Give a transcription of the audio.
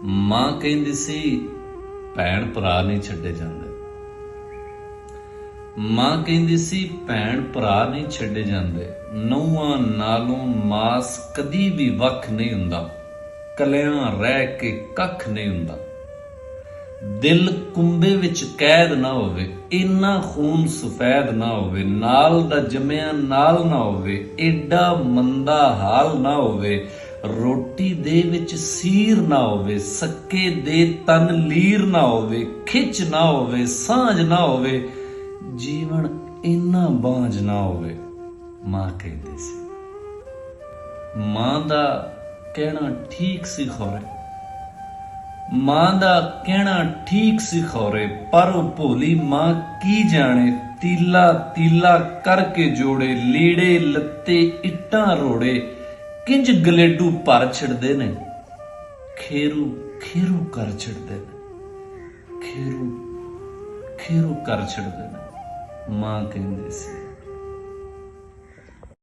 ਮਾਂ ਕਹਿੰਦੀ ਸੀ ਭੈਣ ਭਰਾ ਨਹੀਂ ਛੱਡੇ ਜਾਂਦੇ। ਮਾਂ ਕਹਿੰਦੀ ਸੀ ਭੈਣ ਭਰਾ ਨਹੀਂ ਛੱਡੇ ਜਾਂਦੇ। ਨੂੰਹਾਂ ਨਾਲੋਂ ਮਾਸ ਕਦੀ ਵੀ ਵੱਖ ਨਹੀਂ ਹੁੰਦਾ। ਕਲਿਆਂ ਰਹਿ ਕੇ ਕੱਖ ਨਹੀਂ ਹੁੰਦਾ। ਦਿਲ ਕੁੰਬੇ ਵਿੱਚ ਕੈਦ ਨਾ ਹੋਵੇ, ਇੰਨਾ ਖੂਨ ਸਫੈਦ ਨਾ ਹੋਵੇ। ਨਾਲ ਦਾ ਜੰਮਿਆ ਨਾਲ ਨਾ ਹੋਵੇ, ਏਡਾ ਮੰਦਾ ਹਾਲ ਨਾ ਹੋਵੇ। ਰੋਟੀ ਦੇ ਵਿੱਚ ਸੀਰ ਨਾ ਹੋਵੇ, ਸੱਕੇ ਦੇ ਤਨ ਲੀਰ ਨਾ ਹੋਵੇ। ਖਿੱਚ ਨਾ ਹੋਵੇ, ਸਾਂਝ ਨਾ ਹੋਵੇ, ਜੀਵਨ ਇੰਨਾ ਬਾਂਝ ਨਾ ਹੋਵੇ। ਮਾਂ ਕਹਿੰਦੀ ਸੀ। ਮਾਂ ਦਾ ਕਹਿਣਾ ਠੀਕ ਸੀ ਖੌਰੇ, ਮਾਂ ਦਾ ਕਹਿਣਾ ਠੀਕ ਸੀ ਖੌਰੇ, ਪਰ ਉਹ ਭੋਲੀ ਮਾਂ ਕੀ ਜਾਣੇ। ਤੀਲਾ ਤੀਲਾ ਕਰਕੇ ਜੋੜੇ, ਲੀੜੇ ਲੱਤੇ ਇੱਟਾਂ ਰੋੜੇ। ਕਿੰਜ ਗਲੇਡੂ ਭਰ ਛੱਡਦੇ ਨੇ, ਖੇਰੂ ਖੇਰੂ ਕਰ ਛੱਡਦੇ ਨੇ, ਖੇਰੂ ਖੇਰੂ ਕਰ ਛੱਡਦੇ ਨੇ। ਮਾਂ ਕਹਿੰਦੀ ਸੀ।